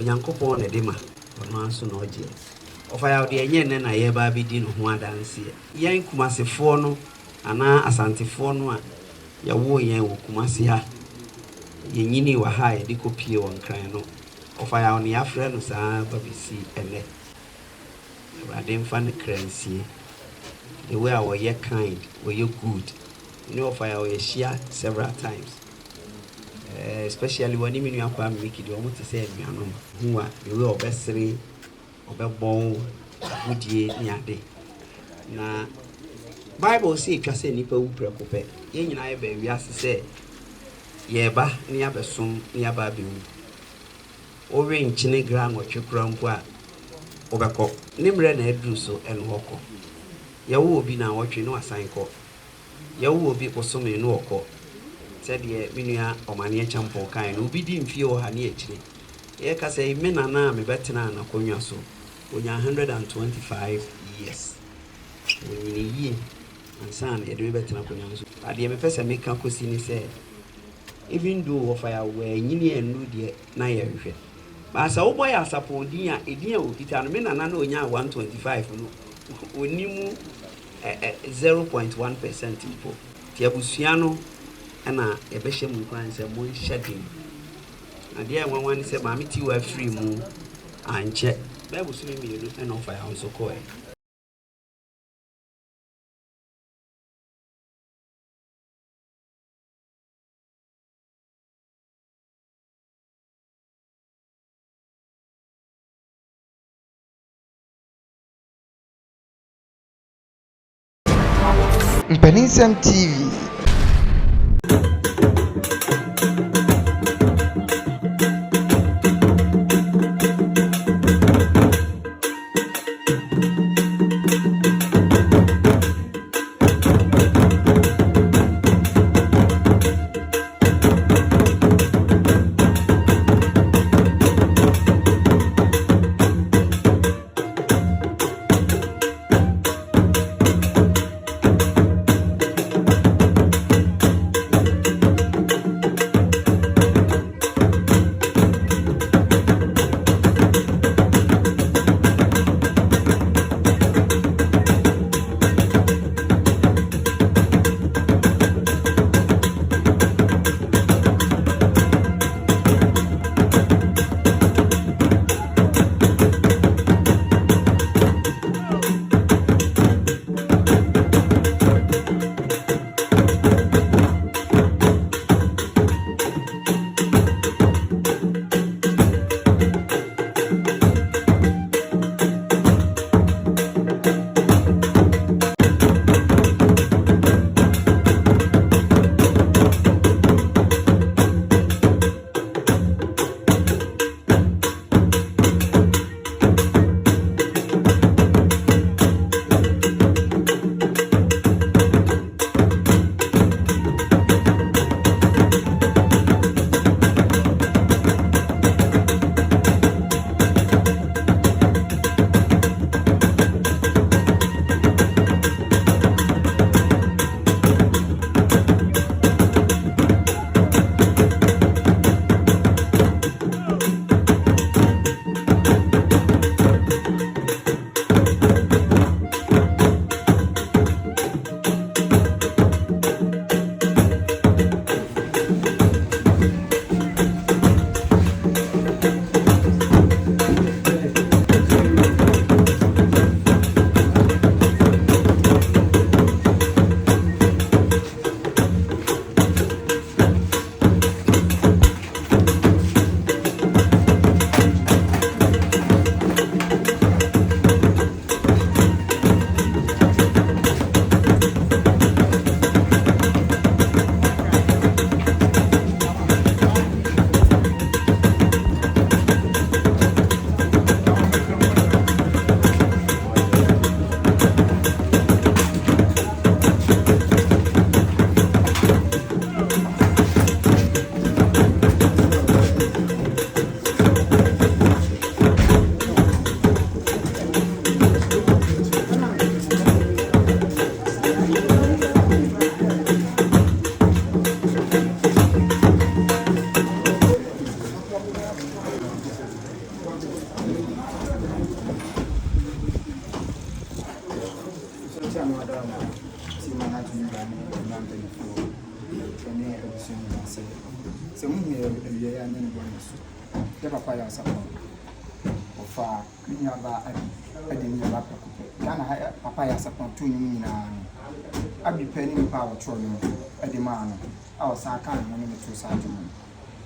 Yankopon edema ono anso no Agyei ofa ya de enye ne na ye ba bi di no ho adanse yen kumasefo no ana asantefo no a ya wo yen wo kumase ha yenyini wa ha ye de kopie won kran no ofa ya oni afre no saa babisi ene Awurade mfa ne kransie the way I was kind were you good you know fire we share several times especially when you mean Kwame Appiah the almost say no who are the way obesere obebon gudie niade na Bible say twa say nipa wu prekope ye nyina ye ba wiase say ye ba ni abesom ni aba be wu o we nchine gra nwotwekura mpo a obekọ nimre na edru so eno hokọ yawo obi na wotwe no asan kọ yawo obi kosome no okọ said ye minua omane champon kan no obi di mfie o ha ne akire ye ka say me nana me betena na konwa so onya 125 years woni yi ansan e de betena konwa so ade me pese me kan Kusi ni say even though of fire we nyini enu de na ye hwehwe ba sa wo boy asapon din a edin a okita no me nana na onya 125 no onimu 0.1% people ti abusua no ana ebehye mu kwan se mo hyedin ade a nwanwan se ma meti wa free mu anche bible so me mienu na ofa ya nso ko Mpaninsem TV. Papa Yaw Sarpong of Adeɛmuoduruo Papa Yaw Sarpong to you I be penning power children at the man. I was a kind of money to Sergeant.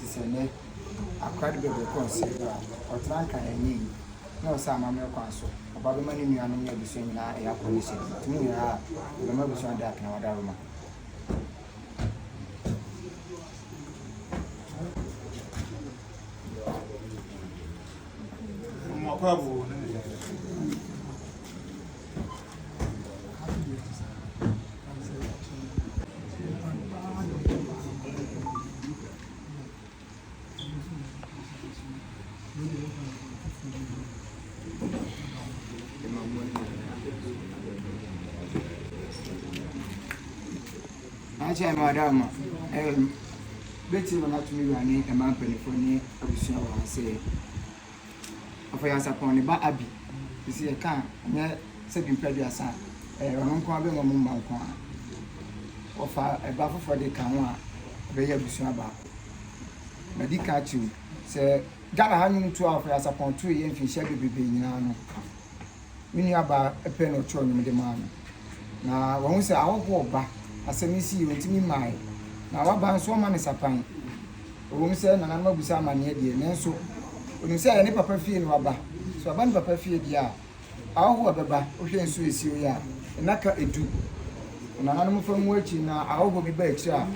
This is a credible consider or trunk and need. No, some American so about the money you are near the same air police. To me, the members on that now. Bravo. Achiaa, madam, Betty will not to me running a Mampong for me. I will say. Of Yaw Sarpong the Abbey. You see, a car, near 7 Pediasa, a Mampong or Mampong. Of a buffer for the Kawa, very Bushaba. Medica too, say, Gala hanging 12 Yaw Sarpong 2 years in Shabby Baby. Meaning about a pen or children with the man. Now, when we say our walk back, as I see you into me, my. Now, what about so many sapine? We say, and I'm not with some money, and so. When you say any papa fee in Waba, so a band papa fee, dear. Our who are Baba, who is Swiss, you are, and Naka edu. And an animal from working now, I will be back, sir.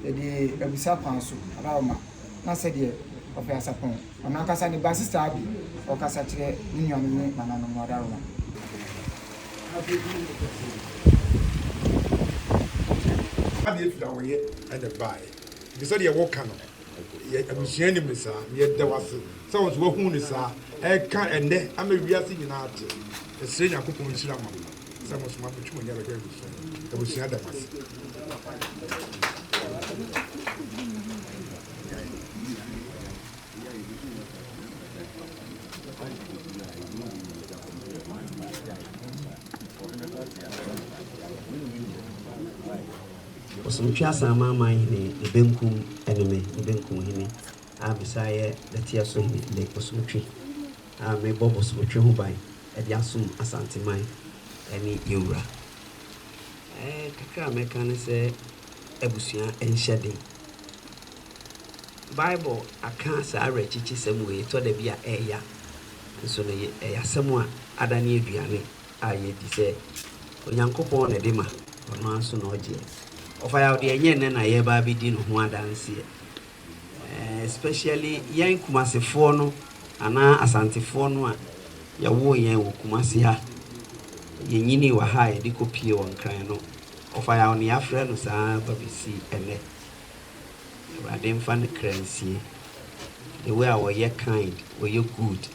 The Bisapanso, Rama, Nasa dear, of Yaw Sarpong, and Nakasa the bassist Abbey, or Cassatre, Union, Manano Modarama. I did that way at the buy. You said you walk on. I was sharing with her, yet there was so much work on this. I can't, and then I'm a real thing in art. The same I could come in Shama. Some of my children never go with I was sharing that. Some Chasa Mamma in the Benkum enemy, the Benkum Hini, Abisaya, the Tiaso in the Cosmutri. I may bobos which you buy at Yasum Asante Mine, any Eura. Kaka Mekan say Ebusia and Shedding. Bible, I can't say I read Chichi some way to the Bia Aya, and so the Yasamua Adani Diane, I say, Onyankopon Edema, or Manson or Agyei. Of our yen and I ever be din one dance here. Especially young Kumasi Fono, and Asante Fono, Yawo yen Kumasia. Yenini were high, Dico Pio and Crano. Of our only friend was Babisi and let. I didn't find the currency. The way I were ye kind, were you good.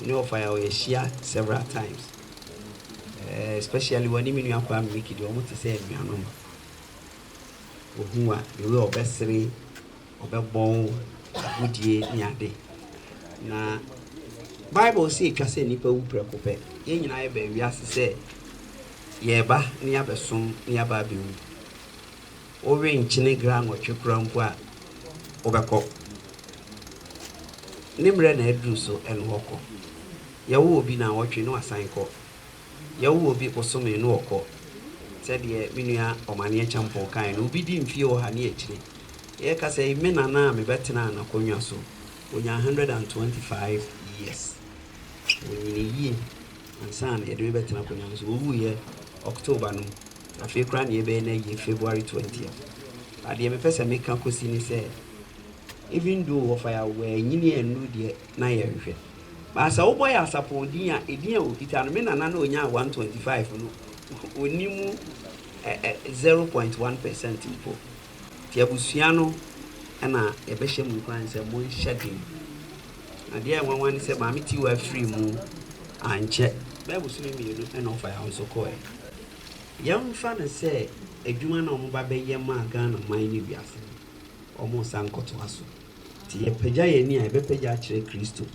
You know, if I were share several times. Especially when you mean you are making you almost to say me a number. Who are the way of Bessery, of a bone, good ye near day. Now, Bible say, Cassay Nipper who preoccupy. Yen I be we ask to say, Ye ba near Besson, near Babu. Over in Chinegram or Chukramqua, Overcock. Nimren Edruso and Walker. You will be now watching no assign call. You will be for some no call. Said ye, Minia or Mania Champo kind, who be dim few her near Chile. Ye can say, men are now me better than a conyaso. When you're 125 years. When you year and son, a better than a conyaso, who ye October no. I feel cranny ye be February 20th. But the person make Kusi say, even though of I were Yini and Nudia, Naya. But as a boy, I suppose, dear, a dear, it and men and I know 125. We knew 0.1% people. Tiabusiano and a Besham clients are more shedding. A dear one said, Mammy, you are free moon and check. That was me and offer also call. Young father say, a Juman on Baby Yama gun of my Nibias. Almost uncle to us. Tia Pejay near Bepeja Christo.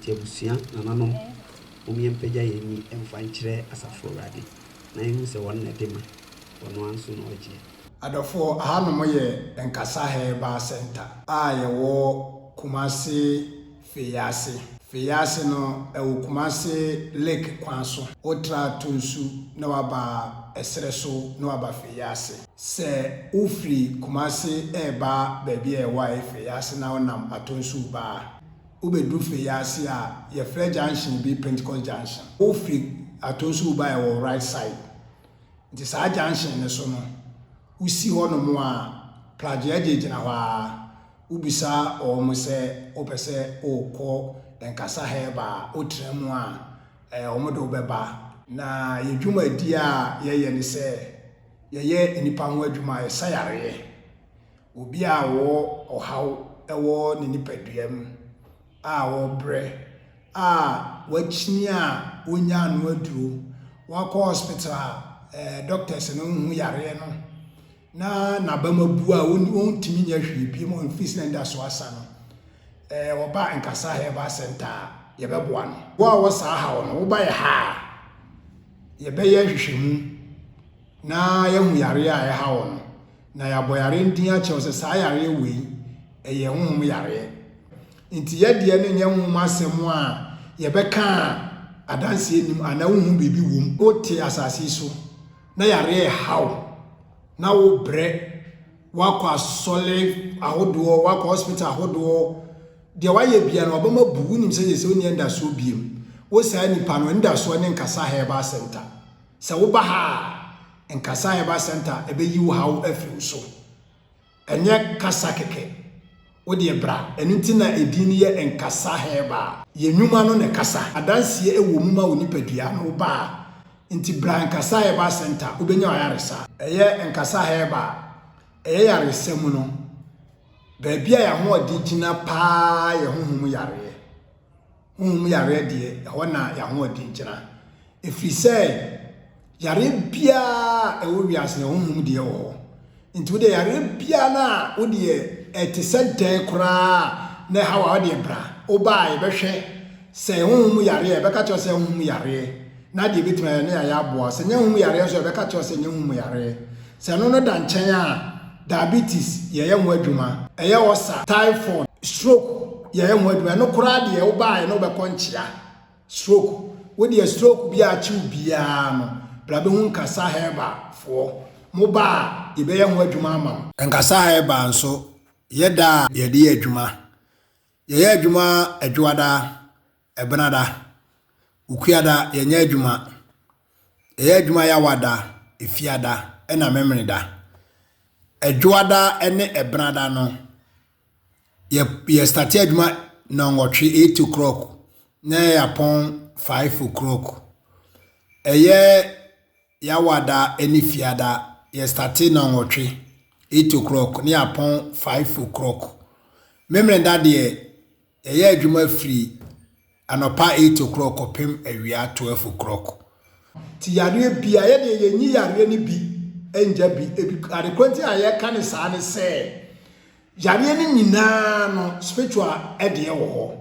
Tiabusia nananom omiempagya yɛni emfa nkyerɛ asafo rade na ehu sɛ wɔn na dema wɔn anso na ɔgye adɔfo ahanom yɛ nkasa heba center a yɛwɔ Kumasi Feyase no ɛwɔ Kumasi lake kwan so otra tonsu na waba esere so na waba Feyase sɛ ufri Kumasi eba baabi a ɛwɔ Feyase na wonam atonsu ba ubedu Feyase a yɛfrɛ junction bi Pentecost junction ufri atonsu ba ɛwɔ right side nti saa junction ne so no usi hɔ no mo a plagye Agyei gyina hɔ a ubisa ɔmo sɛ opɛsɛ okɔ nkasa heba otremu a ɔmo de obɛba na yedwuma di a yɛyɛ ne sɛ yɛyɛ nipa ho adwuma yɛsa yare obi a wɔ ɔhaw ɛwɔ ne nipaduam a wɔ brɛ a wakyini a wonya no aduro wakɔ hospital a doctors no hu yare no na nabamabu a wontimi nya hwie bi mo office na nda so asa no oba nkasa heba center yɛbɛboa no wo a wɔsa ha no wo ba yɛ ha yɛbɛyɛ hwehwɛmu na yɛhu yare a yɛha wo no na yɛabɔ yare ndin akyɛw sɛ saa yare wei ɛyɛ honhom yare nti yɛdeɛ no nyɛ honhom asɛm a yɛbɛka adanse anim ana honhom bibi wom wote asase so na yare haw na wo brɛ wakɔ asɔle ahodoɔ wakɔ hospital ahodoɔ deɛ wayɛ bia no ɔbɛma bugu nim sɛ yɛsɛ oni enda so biem wo saa nipa no enda so ne nkasa heba center sɛ wo ba ha nkasa heba center ɛbɛyi wo haw afiri so ɛnyɛ kasa kɛkɛ wo de bra ɛno nti na edin yɛ nkasa heba yɛnwuma no ne kasa adansie ɛwɔ mu ma wo nipadua no ba nti bra nkasa heba center wobɛnya ayaresa ɛyɛ nkasa heba ɛyɛ yaresa mu no baabi a yɛho ɔde gyina paa yɛ honhom yare deɛ ɛhɔ na yɛho ɔde gyina ɛfiri sɛ yare bia ɛwɔ wiase na honhom deɛ wɔ hɔ nti wode yare bia na wode ɛte sɛ dan koraa na ɛha wa wode bra woba yɛbɛhwɛ sɛ honhom yare ɛbɛka kyerɛ sɛ honhom yare na deɛ bɛtumi ayɛ ne yɛ aboa sɛ nyɛ honhom yare nso ɛbɛka kyerɛ sɛ nyɛ honhom yare sɛ no da nkyɛn a diabetes yɛyɛ ho adwuma ɛyɛ osa typhoid stroke yɛyɛ ho adwuma no koraa deɛ woba yɛ no bɛkɔ nkyia stroke wo deɛ stroke bi a kyiw biara no bra bɛhu nkasa heba foɔ mo ba yɛbɛyɛ ho adwuma ama nkasa heba nso yɛda yɛde yɛ adwuma yɛyɛ adwuma adwoada ɛbenada ukuada yɛnyɛ adwuma yɛyɛ adwuma yawada efiada ɛna memreda adwoada ɛne ɛbenada no yɛ start adwuma na ngɔtwe 8 o'clock na yapon 5 o'clock ɛyɛ yawada ɛne fiada yɛ start na ngɔtwe 8 o'clock na yapon 5 o'clock memreda deɛ yɛyɛ adwuma free anopa 8 o'clock kopem awia 12 o'clock ti yare bia yɛ de yɛnyi yare ne bi enja bi ebi adekwenti a yɛka ne saa ne sɛ yare ne nyinaa no spiritual ɛdeɛ wɔ hɔ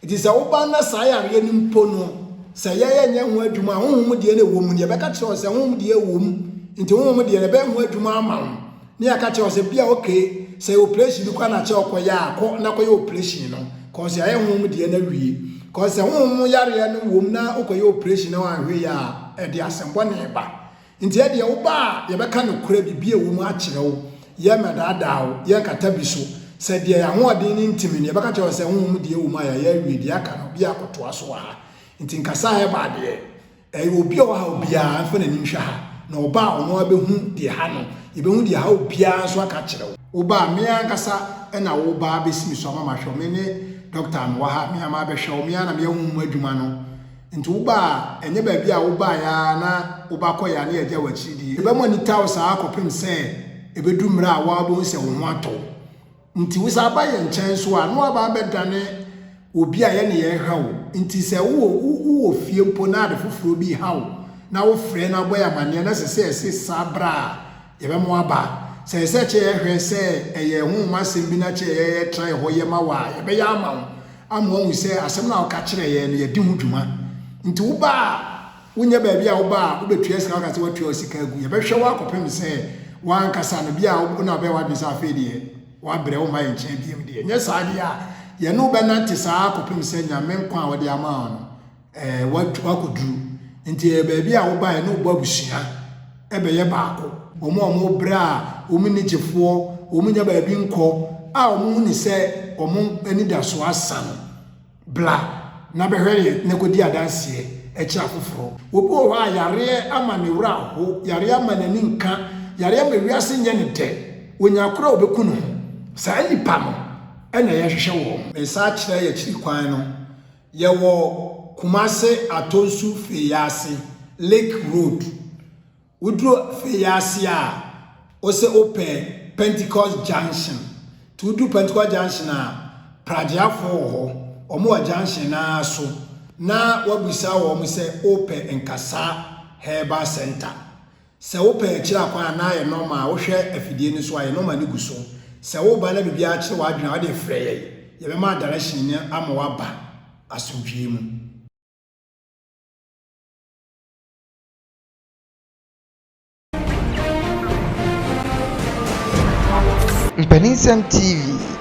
iti sɛ woba na saa yare ne mpo no sɛ yɛyɛ nyɛ ho adwuma honhom deɛ ne wɔ mu ne bɛka kyerɛ sɛ honhom deɛ wɔ mu nti honhom deɛ ne bɛ ho adwuma ama wo ne yɛka kyerɛ sɛ bia okay sɛ operation bi kwa na kyerɛ ɔkɔ yɛ akɔ na kɔ yɛ operation no kɔsɛ ayɛ honhom deɛ na wie kɔsɛ honhom yare no wɔ mu na ɔkɔ yɛ operation na wanhwe yɛ a ɛde asɛmbɔ ne ba nti yɛ deɛ woba yɛbɛka no kura bibi ewu mu akyerɛ wo yɛ mɛdaadaa yɛ kata bi so sɛ deɛ ahoɔden ne ntimi ne yɛbɛka kyerɛ sɛ honhom deɛ ewu mu ayɛ awie deɛ aka no bi akotoa so wɔ ha nti nkasa yɛ ba deɛ ɛyɛ obi a wɔ ha obiara mfa n'ani nhwɛ ha na ɔba a ɔno abɛhu deɛ ha no yɛbɛhu deɛ ha obiara nso aka kyerɛ wo woba me ankasa ɛna woba bɛsimi so ama mahwɛ me ne doctor no wɔ ha me ama bɛhwɛ wo me ana me honhom adwuma no nti woba enye baabi a woba ya na woba kɔ ya na yɛgya wakyidi ebe mo ni taw saa akɔpem sɛ ebedu mra a wabo sɛ wo ho atɔ nti wo sa ba yɛ nkyɛn so a no aba bɛdane obi a yɛ ne yɛ hawo nti sɛ wo fie mpo na ade foforo bi hawo na wo frɛ na boy amane na sɛ sabra yɛbɛ mo aba sɛ kyɛ yɛ hwɛ sɛ ɛyɛ ho masɛm bi na kyɛ yɛ try hɔ yɛ ma wa yɛbɛ yɛ ama ama wɔn sɛ asɛm na ɔka kyerɛ yɛn no yɛdi ho dwuma nti wo ba wonya baabi a wo ba wobɛtua sika waka sɛ watua sika agu yɛbɛhwɛ wo akɔpem sɛ wankasa no bi a wona bɛ wadwe sɛ afei deɛ wabrɛ wo ma yɛ nkyɛn biam deɛ nyɛ saa deɛ a yɛne wobɛnante saa akɔpem sɛ nyame nkwa a wɔde ama wo no wakɔduru nti baabi a wo ba yɛ ne wobɔ abusua ɛbɛyɛ baako ɔmo brɛ a ɔmo nigyefoɔ ɔmo nya baabi nkɔ a ɔmo hu ne sɛ ɔmo ani da so asa no bla na bɛhwɛ yɛ ne kɔdi adanseɛ ɛkyɛ afoforo obi wɔ hɔ a yareɛ ama ne wura ho yareɛ ama n'ani nka yareɛ ama wiase nyɛ ne dɛ onyakora a ɔbɛku no ho saa nipa no ɛna yɛhwehwɛ wɔn mɛsa akyerɛ yɛ akyiri kwan no yɛwɔ Kumase Atonsu Feyase Lake Road woduro Feyase a ɔsɛ opɛ Pentecost Junction to do Pentecost Junction a pragyafo wɔ hɔ ɔmo wɔ junction na so na wabisa wɔ mo sɛ opɛ nkasa herbal center sɛ opɛ akyiri akwan na yɛ normal wohwɛ afidie ni so ayɛ normal ni gu so sɛ wo ba na bibia akyiri wadwena wode frɛ yɛ yɛbɛma direction ni ama waba asomdwie mu Mpaninsem TV.